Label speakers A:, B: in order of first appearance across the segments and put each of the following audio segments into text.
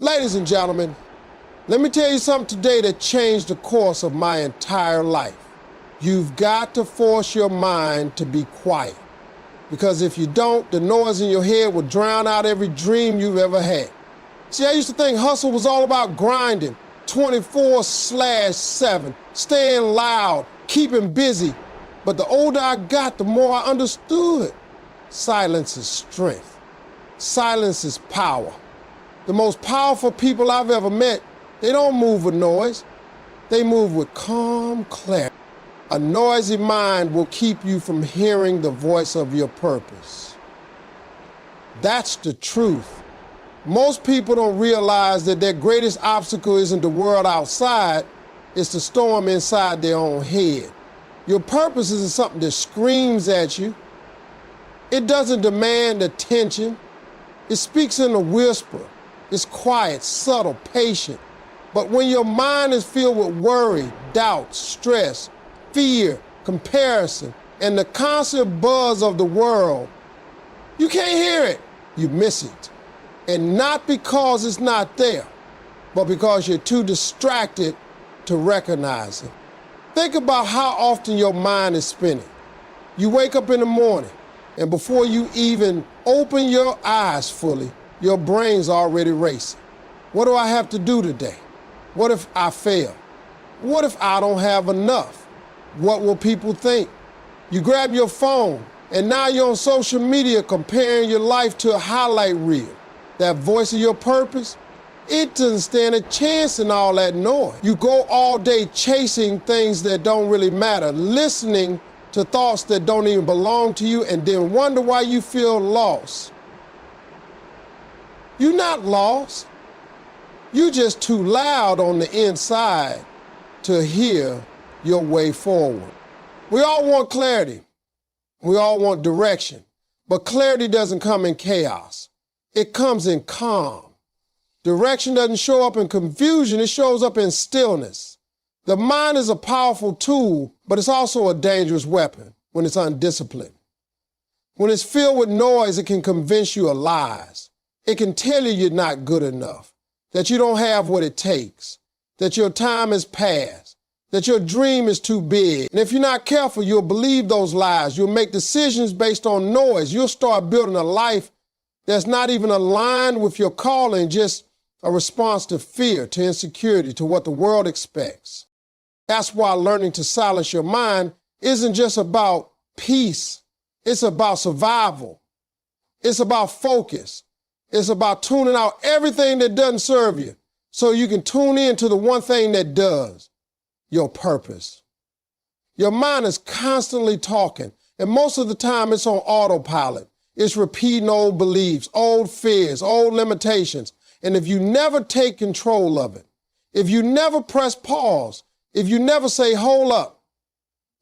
A: Ladies and gentlemen, let me tell you something today that changed the course of my entire life. You've got to force your mind to be quiet. Because if you don't, the noise in your head will drown out every dream you've ever had. See, I used to think hustle was all about grinding, 24/7, staying loud, keeping busy. But the older I got, the more I understood. Silence is strength. Silence is power. The most powerful people I've ever met, they don't move with noise. They move with calm clarity. A noisy mind will keep you from hearing the voice of your purpose. That's the truth. Most people don't realize that their greatest obstacle isn't the world outside, it's the storm inside their own head. Your purpose isn't something that screams at you. It doesn't demand attention. It speaks in a whisper. It's quiet, subtle, patient. But when your mind is filled with worry, doubt, stress, fear, comparison, and the constant buzz of the world, you can't hear it. You miss it. And not because it's not there, but because you're too distracted to recognize it. Think about how often your mind is spinning. You wake up in the morning, and before you even open your eyes fully, your brain's already racing. What do I have to do today? What if I fail? What if I don't have enough? What will people think? You grab your phone, and now you're on social media comparing your life to a highlight reel. That voice of your purpose, it doesn't stand a chance in all that noise. You go all day chasing things that don't really matter, listening to thoughts that don't even belong to you, and then wonder why you feel lost. You're not lost. You're just too loud on the inside to hear your way forward. We all want clarity. We all want direction. But clarity doesn't come in chaos. It comes in calm. Direction doesn't show up in confusion. It shows up in stillness. The mind is a powerful tool, but it's also a dangerous weapon when it's undisciplined. When it's filled with noise, it can convince you of lies. It can tell you you're not good enough, that you don't have what it takes, that your time has passed, that your dream is too big. And if you're not careful, you'll believe those lies. You'll make decisions based on noise. You'll start building a life that's not even aligned with your calling, just a response to fear, to insecurity, to what the world expects. That's why learning to silence your mind isn't just about peace. It's about survival. It's about focus. It's about tuning out everything that doesn't serve you so you can tune in to the one thing that does, your purpose. Your mind is constantly talking, and most of the time it's on autopilot. It's repeating old beliefs, old fears, old limitations. And if you never take control of it, if you never press pause, if you never say, hold up,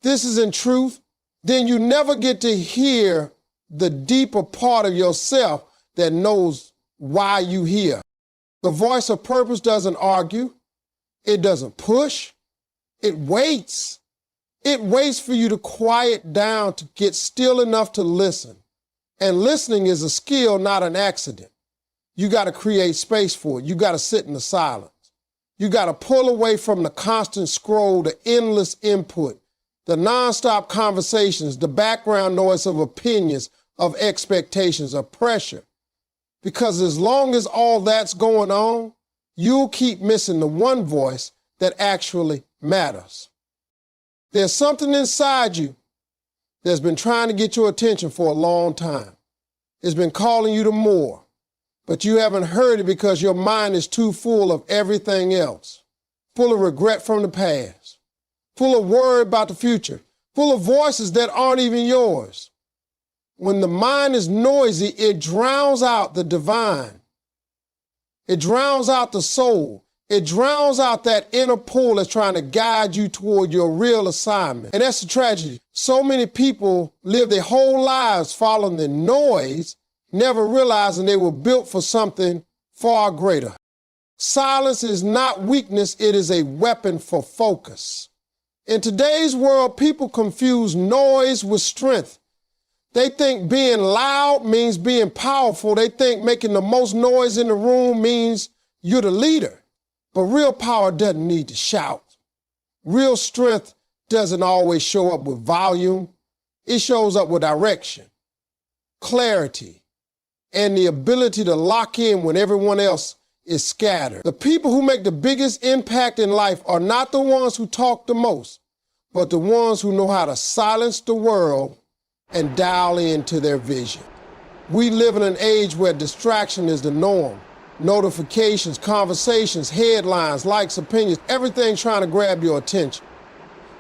A: this isn't truth, then you never get to hear the deeper part of yourself that knows why you here. The voice of purpose doesn't argue. It doesn't push. It waits. It waits for you to quiet down, to get still enough to listen. And listening is a skill, not an accident. You got to create space for it. You got to sit in the silence. You got to pull away from the constant scroll, the endless input, the nonstop conversations, the background noise of opinions, of expectations, of pressure. Because as long as all that's going on, you'll keep missing the one voice that actually matters. There's something inside you that's been trying to get your attention for a long time. It's been calling you to more, but you haven't heard it because your mind is too full of everything else, full of regret from the past, full of worry about the future, full of voices that aren't even yours. When the mind is noisy, it drowns out the divine. It drowns out the soul. It drowns out that inner pull that's trying to guide you toward your real assignment. And that's the tragedy. So many people live their whole lives following the noise, never realizing they were built for something far greater. Silence is not weakness, it is a weapon for focus. In today's world, people confuse noise with strength. They think being loud means being powerful. They think making the most noise in the room means You're the leader. But real power doesn't need to shout. Real strength doesn't always show up with volume. It shows up with direction, clarity, and the ability to lock in when everyone else is scattered. The people who make the biggest impact in life are not the ones who talk the most, but the ones who know how to silence the world and dial into their vision. We live in an age where distraction is the norm. Notifications, conversations, headlines, likes, opinions, everything trying to grab your attention.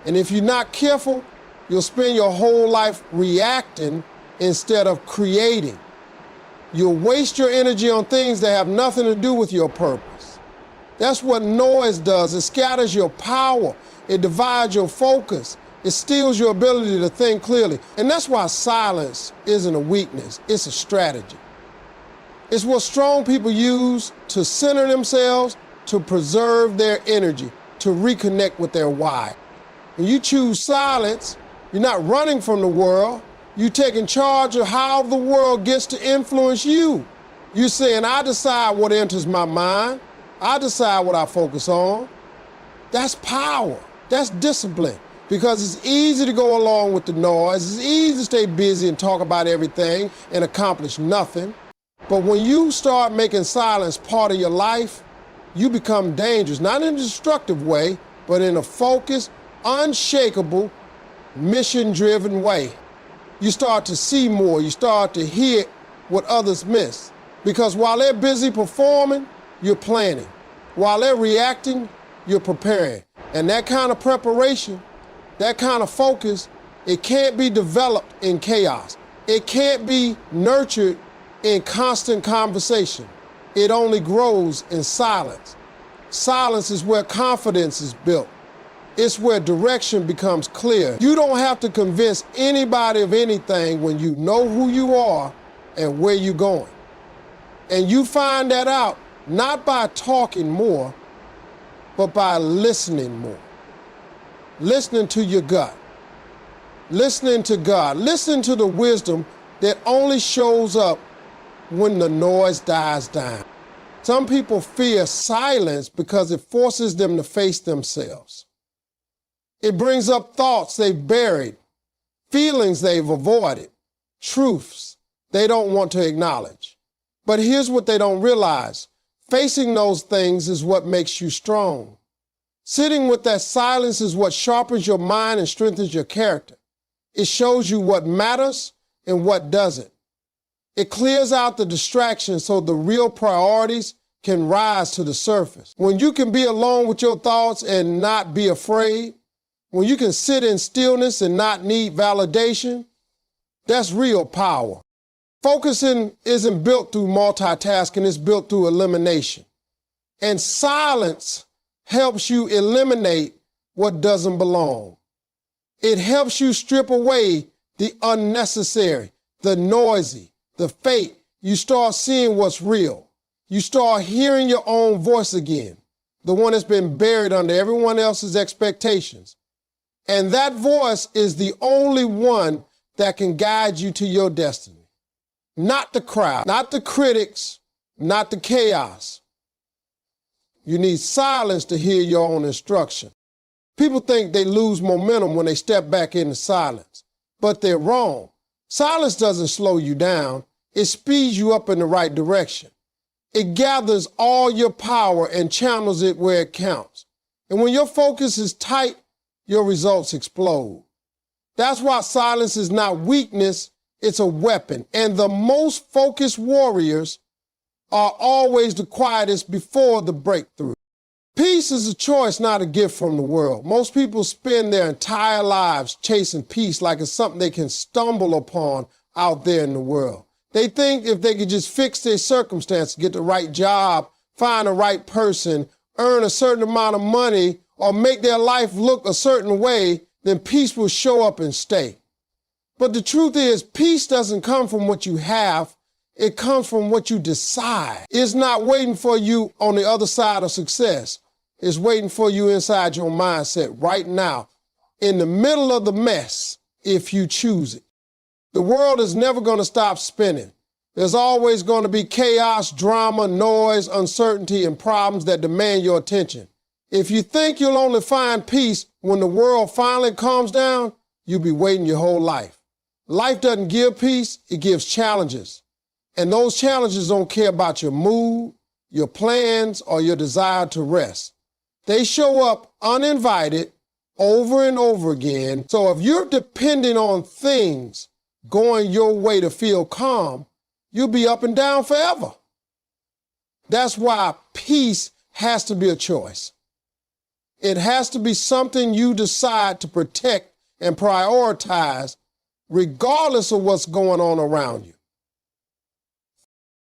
A: And if you're not careful, you'll spend your whole life reacting instead of creating. You'll waste your energy on things that have nothing to do with your purpose. That's what noise does. It scatters your power. It divides your focus. It steals your ability to think clearly. And that's why silence isn't a weakness. It's a strategy. It's what strong people use to center themselves, to preserve their energy, to reconnect with their why. When you choose silence, you're not running from the world. You're taking charge of how the world gets to influence you. You're saying, I decide what enters my mind. I decide what I focus on. That's power. That's discipline. Because it's easy to go along with the noise. It's easy to stay busy and talk about everything and accomplish nothing. But when you start making silence part of your life, you become dangerous, not in a destructive way, but in a focused, unshakable, mission-driven way. You start to see more. You start to hear what others miss. Because while they're busy performing, you're planning. While they're reacting, you're preparing. And that kind of preparation, that kind of focus, it can't be developed in chaos. It can't be nurtured in constant conversation. It only grows in silence. Silence is where confidence is built. It's where direction becomes clear. You don't have to convince anybody of anything when you know who you are and where you're going. And you find that out not by talking more, but by listening more. Listening to your gut. Listening to God. Listening to the wisdom that only shows up when the noise dies down. Some people fear silence because it forces them to face themselves. It brings up thoughts they've buried, feelings they've avoided, truths they don't want to acknowledge. But here's what they don't realize. Facing those things is what makes you strong. Sitting with that silence is what sharpens your mind and strengthens your character. It shows you what matters and what doesn't. It clears out the distractions so the real priorities can rise to the surface. When you can be alone with your thoughts and not be afraid, when you can sit in stillness and not need validation, that's real power. Focusing isn't built through multitasking, it's built through elimination. And silence helps you eliminate what doesn't belong. It helps you strip away the unnecessary, the noisy, the fake. You start seeing what's real. You start hearing your own voice again, the one that's been buried under everyone else's expectations. And that voice is the only one that can guide you to your destiny. Not the crowd, not the critics, not the chaos. You need silence to hear your own instruction. People think they lose momentum when they step back into silence, but they're wrong. Silence doesn't slow you down. It speeds you up in the right direction. It gathers all your power and channels it where it counts. And when your focus is tight, your results explode. That's why silence is not weakness, it's a weapon. And the most focused warriors are always the quietest before the breakthrough. Peace is a choice, not a gift from the world. Most people spend their entire lives chasing peace like it's something they can stumble upon out there in the world. They think if they could just fix their circumstances, get the right job, find the right person, earn a certain amount of money, or make their life look a certain way, then peace will show up and stay. But the truth is, peace doesn't come from what you have. It comes from what you decide. It's not waiting for you on the other side of success. It's waiting for you inside your mindset right now, in the middle of the mess, if you choose it. The world is never going to stop spinning. There's always going to be chaos, drama, noise, uncertainty, and problems that demand your attention. If you think you'll only find peace when the world finally calms down, you'll be waiting your whole life. Life doesn't give peace, it gives challenges. And those challenges don't care about your mood, your plans, or your desire to rest. They show up uninvited over and over again. So if you're depending on things going your way to feel calm, you'll be up and down forever. That's why peace has to be a choice. It has to be something you decide to protect and prioritize regardless of what's going on around you.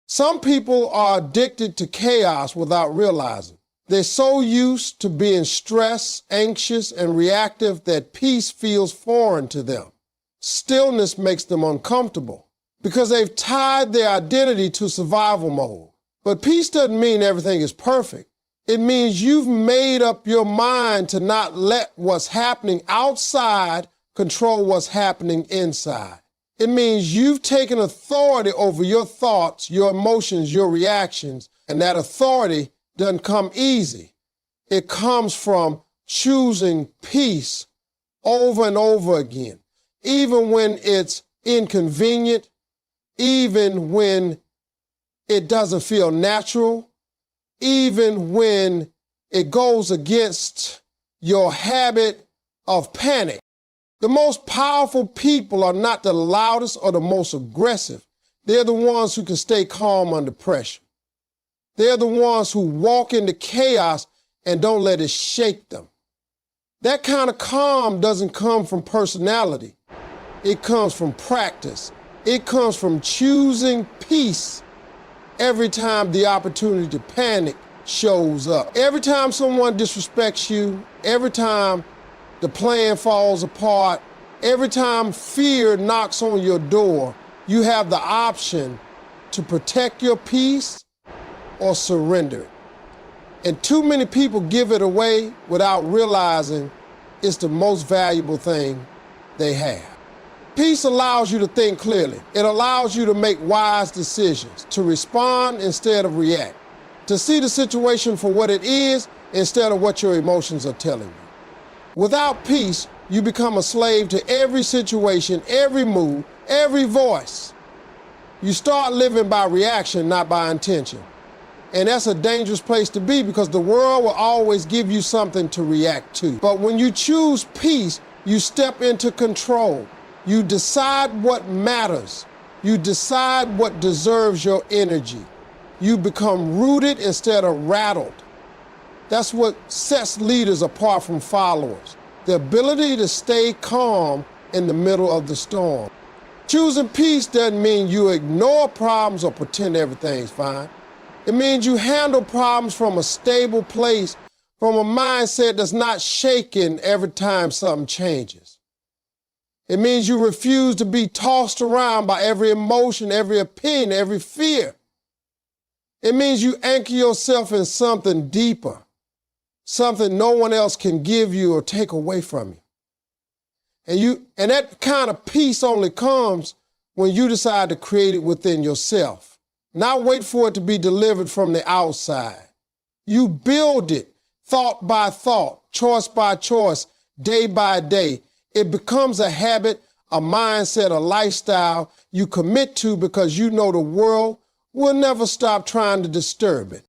A: Some people are addicted to chaos without realizing. They're so used to being stressed, anxious, and reactive that peace feels foreign to them. Stillness makes them uncomfortable because they've tied their identity to survival mode. But peace doesn't mean everything is perfect. It means you've made up your mind to not let what's happening outside control what's happening inside. It means you've taken authority over your thoughts, your emotions, your reactions, and that authority doesn't come easy. It comes from choosing peace over and over again, even when it's inconvenient, even when it doesn't feel natural, even when it goes against your habit of panic. The most powerful people are not the loudest or the most aggressive. They're the ones who can stay calm under pressure. They're the ones who walk into chaos and don't let it shake them. That kind of calm doesn't come from personality. It comes from practice. It comes from choosing peace every time the opportunity to panic shows up. Every time someone disrespects you, every time the plan falls apart, every time fear knocks on your door, you have the option to protect your peace or surrender it. And too many people give it away without realizing it's the most valuable thing they have. Peace allows you to think clearly. It allows you to make wise decisions, to respond instead of react, to see the situation for what it is instead of what your emotions are telling you. Without peace, you become a slave to every situation, every mood, every voice. You start living by reaction, not by intention. And that's a dangerous place to be because the world will always give you something to react to. But when you choose peace, you step into control. You decide what matters. You decide what deserves your energy. You become rooted instead of rattled. That's what sets leaders apart from followers. The ability to stay calm in the middle of the storm. Choosing peace doesn't mean you ignore problems or pretend everything's fine. It means you handle problems from a stable place, from a mindset that's not shaken every time something changes. It means you refuse to be tossed around by every emotion, every opinion, every fear. It means you anchor yourself in something deeper, something no one else can give you or take away from you. And that kind of peace only comes when you decide to create it within yourself, not wait for it to be delivered from the outside. You build it thought by thought, choice by choice, day by day. It becomes a habit, a mindset, a lifestyle you commit to because you know the world will never stop trying to disturb it.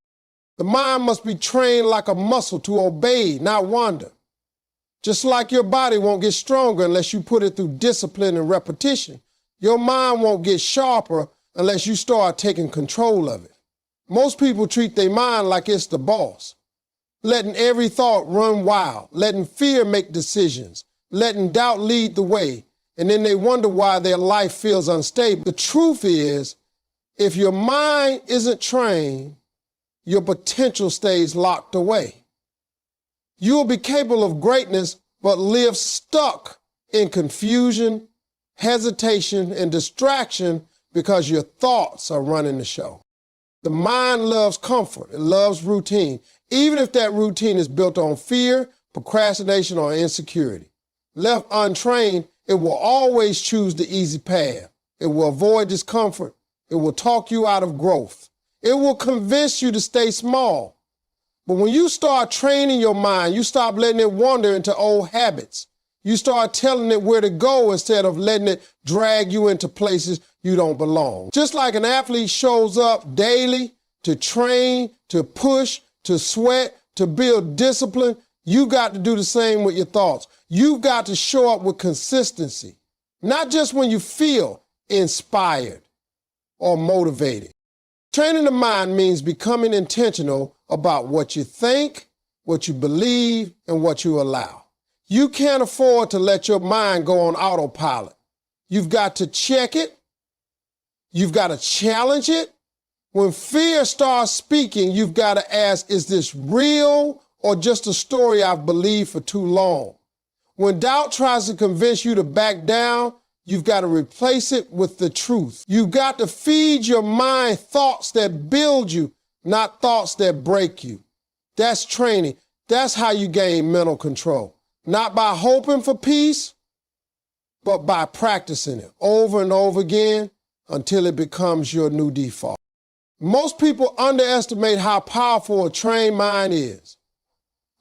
A: The mind must be trained like a muscle to obey, not wander. Just like your body won't get stronger unless you put it through discipline and repetition, your mind won't get sharper unless you start taking control of it. Most people treat their mind like it's the boss, letting every thought run wild, letting fear make decisions, letting doubt lead the way, and then they wonder why their life feels unstable. The truth is, if your mind isn't trained, your potential stays locked away. You will be capable of greatness, but live stuck in confusion, hesitation, and distraction because your thoughts are running the show. The mind loves comfort. It loves routine, even if that routine is built on fear, procrastination, or insecurity. Left untrained, it will always choose the easy path. It will avoid discomfort It will talk you out of growth. It will convince you to stay small. But when you start training your mind, you stop letting it wander into old habits. You start telling it where to go instead of letting it drag you into places you don't belong. Just like an athlete shows up daily to train, to push, to sweat, to build discipline, you got to do the same with your thoughts. You've got to show up with consistency, not just when you feel inspired or motivated. Training the mind means becoming intentional about what you think, what you believe, and what you allow. You can't afford to let your mind go on autopilot. You've got to check it. You've got to challenge it. When fear starts speaking, you've got to ask, is this real or just a story I've believed for too long? When doubt tries to convince you to back down, you've got to replace it with the truth. You've got to feed your mind thoughts that build you, not thoughts that break you. That's training. That's how you gain mental control. Not by hoping for peace, but by practicing it over and over again until it becomes your new default. Most people underestimate how powerful a trained mind is.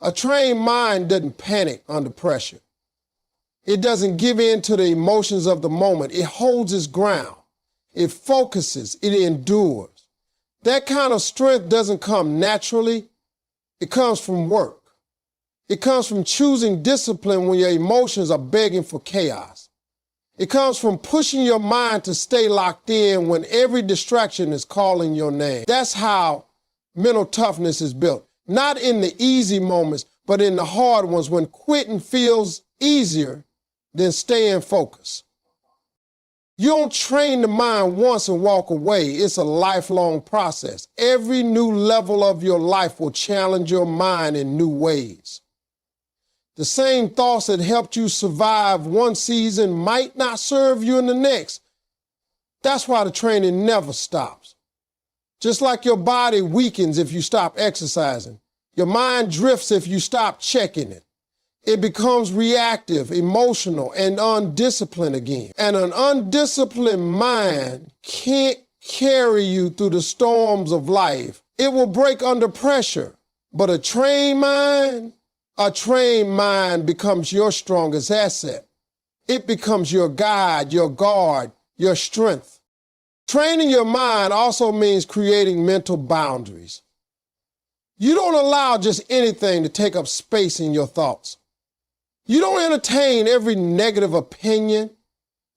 A: A trained mind doesn't panic under pressure. It doesn't give in to the emotions of the moment. It holds its ground. It focuses. It endures. That kind of strength doesn't come naturally. It comes from work. It comes from choosing discipline when your emotions are begging for chaos. It comes from pushing your mind to stay locked in when every distraction is calling your name. That's how mental toughness is built. Not in the easy moments, but in the hard ones when quitting feels easier than staying focused. You don't train the mind once and walk away. It's a lifelong process. Every new level of your life will challenge your mind in new ways. The same thoughts that helped you survive one season might not serve you in the next. That's why the training never stops. Just like your body weakens if you stop exercising, your mind drifts if you stop checking it. It becomes reactive, emotional, and undisciplined again. And an undisciplined mind can't carry you through the storms of life. It will break under pressure. But a trained mind becomes your strongest asset. It becomes your guide, your guard, your strength. Training your mind also means creating mental boundaries. You don't allow just anything to take up space in your thoughts. You don't entertain every negative opinion,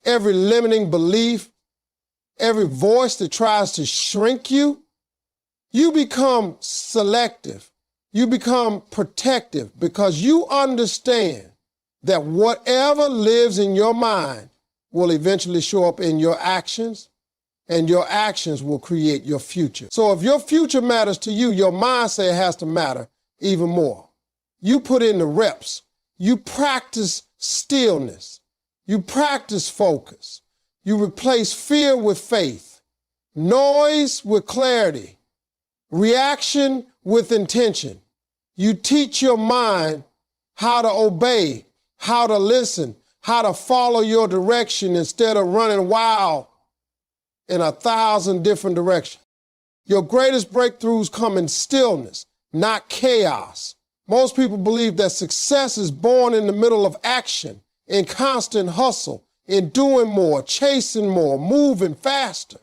A: every limiting belief, every voice that tries to shrink you. You become selective. You become protective because you understand that whatever lives in your mind will eventually show up in your actions, and your actions will create your future. So if your future matters to you, your mindset has to matter even more. You put in the reps. You practice stillness. You practice focus. You replace fear with faith, noise with clarity, reaction with intention. You teach your mind how to obey, how to listen, how to follow your direction instead of running wild in 1,000 different directions. Your greatest breakthroughs come in stillness, not chaos. Most people believe that success is born in the middle of action, in constant hustle, in doing more, chasing more, moving faster.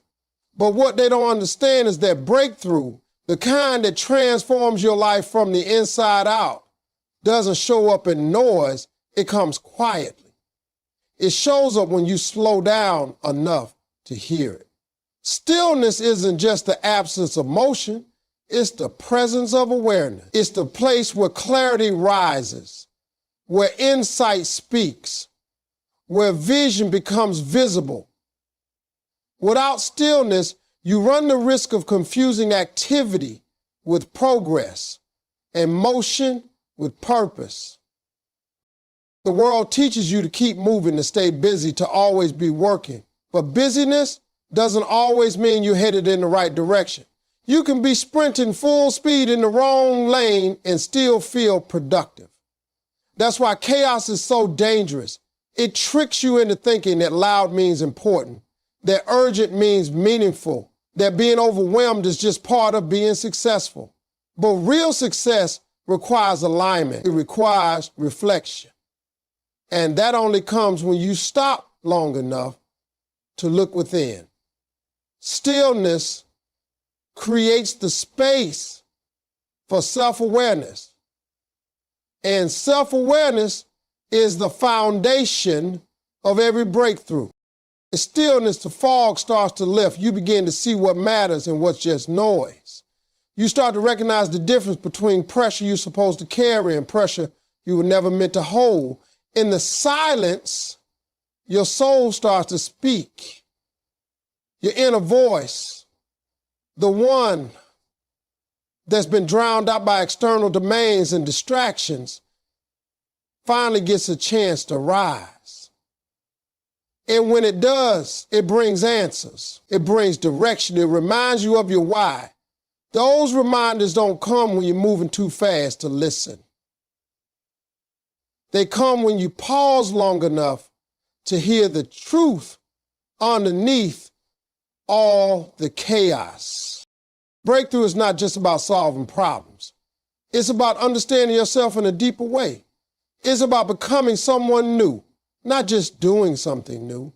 A: But what they don't understand is that breakthrough, the kind that transforms your life from the inside out, doesn't show up in noise, it comes quietly. It shows up when you slow down enough to hear it. Stillness isn't just the absence of motion, it's the presence of awareness. It's the place where clarity rises, where insight speaks, where vision becomes visible. Without stillness, you run the risk of confusing activity with progress and motion with purpose. The world teaches you to keep moving, to stay busy, to always be working. But busyness doesn't always mean you're headed in the right direction. You can be sprinting full speed in the wrong lane and still feel productive. That's why chaos is so dangerous. It tricks you into thinking that loud means important. that urgent means meaningful, that being overwhelmed is just part of being successful. But real success requires alignment. It requires reflection. And that only comes when you stop long enough to look within. Stillness creates the space for self-awareness. And self-awareness is the foundation of every breakthrough. In stillness, the fog starts to lift. You begin to see what matters and what's just noise. You start to recognize the difference between pressure you're supposed to carry and pressure you were never meant to hold. In the silence, your soul starts to speak. Your inner voice, the one that's been drowned out by external domains and distractions, finally gets a chance to rise. And when it does, it brings answers. It brings direction. It reminds you of your why. Those reminders don't come when you're moving too fast to listen. They come when you pause long enough to hear the truth underneath all the chaos. Breakthrough is not just about solving problems. It's about understanding yourself in a deeper way. It's about becoming someone new, not just doing something new.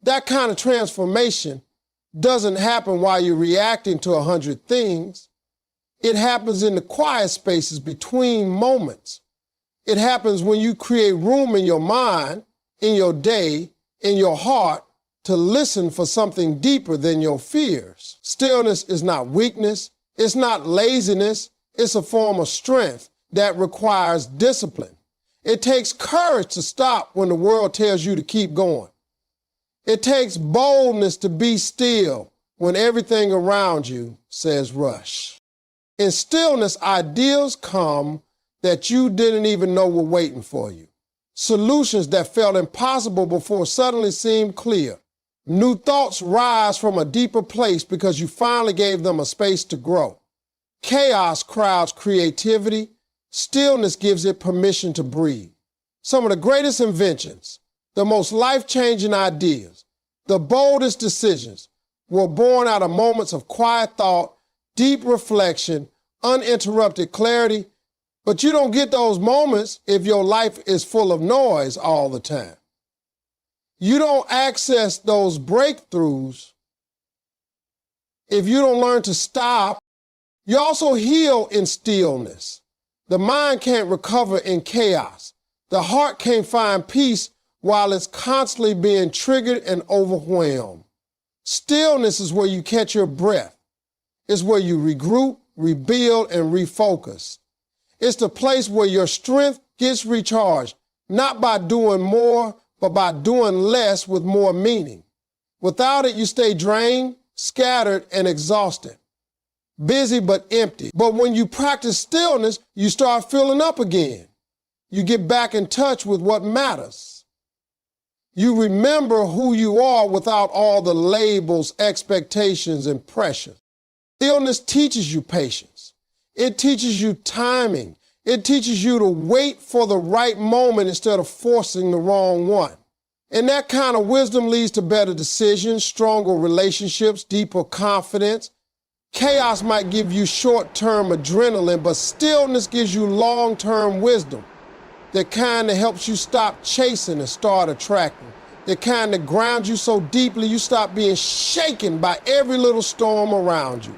A: That kind of transformation doesn't happen while you're reacting to 100 things. It happens in the quiet spaces between moments. It happens when you create room in your mind, in your day, in your heart, to listen for something deeper than your fears. Stillness is not weakness. It's not laziness. It's a form of strength that requires discipline. It takes courage to stop when the world tells you to keep going. It takes boldness to be still when everything around you says rush. In stillness, ideas come that you didn't even know were waiting for you. Solutions that felt impossible before suddenly seem clear. New thoughts rise from a deeper place because you finally gave them a space to grow. Chaos crowds creativity. Stillness gives it permission to breathe. Some of the greatest inventions, the most life-changing ideas, the boldest decisions were born out of moments of quiet thought, deep reflection, uninterrupted clarity. But you don't get those moments if your life is full of noise all the time. You don't access those breakthroughs if you don't learn to stop. You also heal in stillness. The mind can't recover in chaos. The heart can't find peace while it's constantly being triggered and overwhelmed. Stillness is where you catch your breath. It's where you regroup, rebuild, and refocus. It's the place where your strength gets recharged, not by doing more, but by doing less with more meaning. Without it, you stay drained, scattered, and exhausted. Busy but empty. But when you practice stillness, you start filling up again. You get back in touch with what matters. You remember who you are without all the labels, expectations, and pressure. Stillness teaches you patience. It teaches you timing. It teaches you to wait for the right moment instead of forcing the wrong one. And that kind of wisdom leads to better decisions, stronger relationships, deeper confidence. Chaos might give you short-term adrenaline, but stillness gives you long-term wisdom. The kind that helps you stop chasing and start attracting. The kind that grounds you so deeply you stop being shaken by every little storm around you.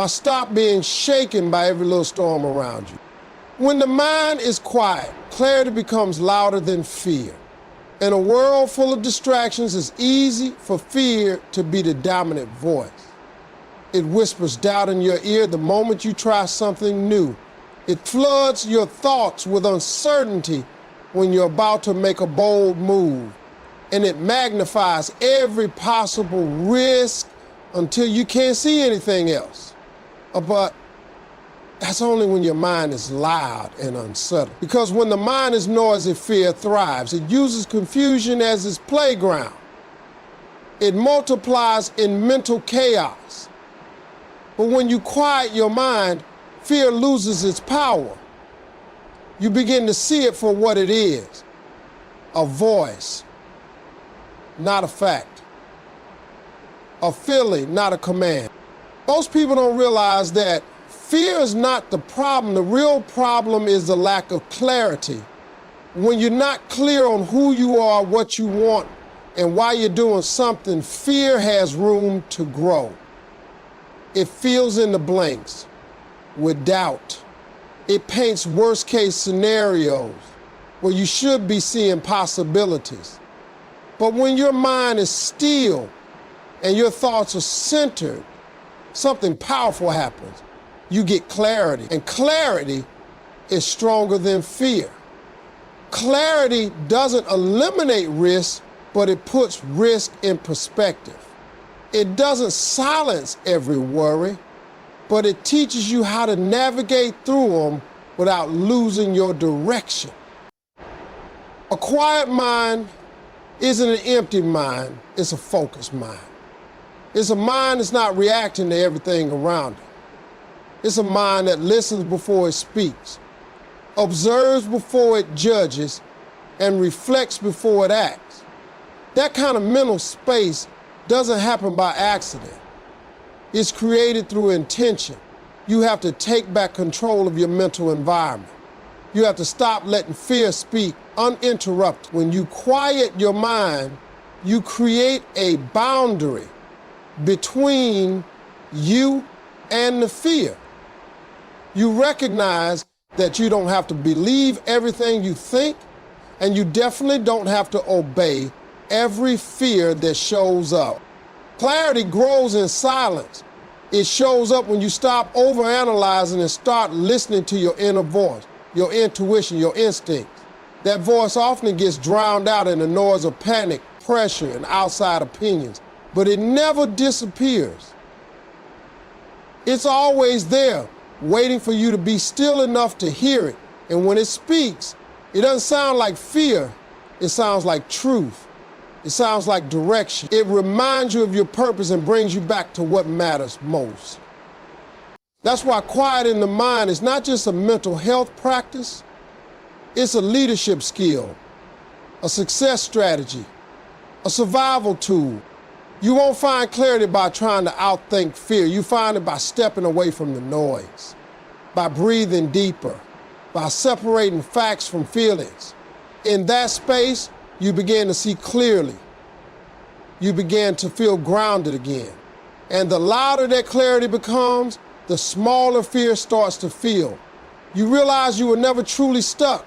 A: Stop being shaken by every little storm around you. When the mind is quiet, clarity becomes louder than fear. In a world full of distractions, it's easy for fear to be the dominant voice. It whispers doubt in your ear the moment you try something new. It floods your thoughts with uncertainty when you're about to make a bold move. And it magnifies every possible risk until you can't see anything else. But that's only when your mind is loud and unsettled. Because when the mind is noisy, fear thrives. It uses confusion as its playground. It multiplies in mental chaos. But when you quiet your mind, fear loses its power. You begin to see it for what it is, a voice. not a fact. A feeling, not a command. Most people don't realize that fear is not the problem. The real problem is the lack of clarity. When you're not clear on who you are, what you want, and why you're doing something, fear has room to grow. It fills in the blanks with doubt. It paints worst-case scenarios where you should be seeing possibilities. But when your mind is still and your thoughts are centered, something powerful happens. You get clarity, and clarity is stronger than fear. Clarity doesn't eliminate risk, but it puts risk in perspective. It doesn't silence every worry, but it teaches you how to navigate through them without losing your direction. A quiet mind isn't an empty mind, it's a focused mind. It's a mind that's not reacting to everything around it. It's a mind that listens before it speaks, observes before it judges, and reflects before it acts. That kind of mental space doesn't happen by accident. It's created through intention. You have to take back control of your mental environment. You have to stop letting fear speak uninterrupted. When you quiet your mind, you create a boundary between you and the fear. You recognize that you don't have to believe everything you think, and you definitely don't have to obey every fear that shows up. Clarity grows in silence. It shows up when you stop overanalyzing and start listening to your inner voice, your intuition, your instincts. That voice often gets drowned out in the noise of panic, pressure, and outside opinions, but it never disappears. It's always there, waiting for you to be still enough to hear it. And when it speaks, it doesn't sound like fear, it sounds like truth. It sounds like direction. It reminds you of your purpose and brings you back to what matters most. That's why quiet in the mind is not just a mental health practice, it's a leadership skill, a success strategy, a survival tool. You won't find clarity by trying to outthink fear. You find it by stepping away from the noise, by breathing deeper, by separating facts from feelings. In that space, you begin to see clearly. You begin to feel grounded again. And the louder that clarity becomes, the smaller fear starts to feel. You realize you were never truly stuck.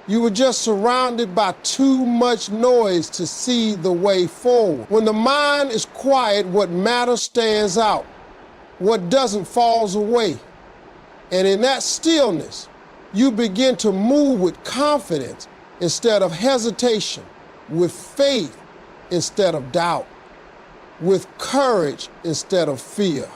A: You were just surrounded by too much noise to see the way forward. When the mind is quiet, what matters stands out. What doesn't falls away. And in that stillness, you begin to move with confidence instead of hesitation, with faith instead of doubt, with courage instead of fear.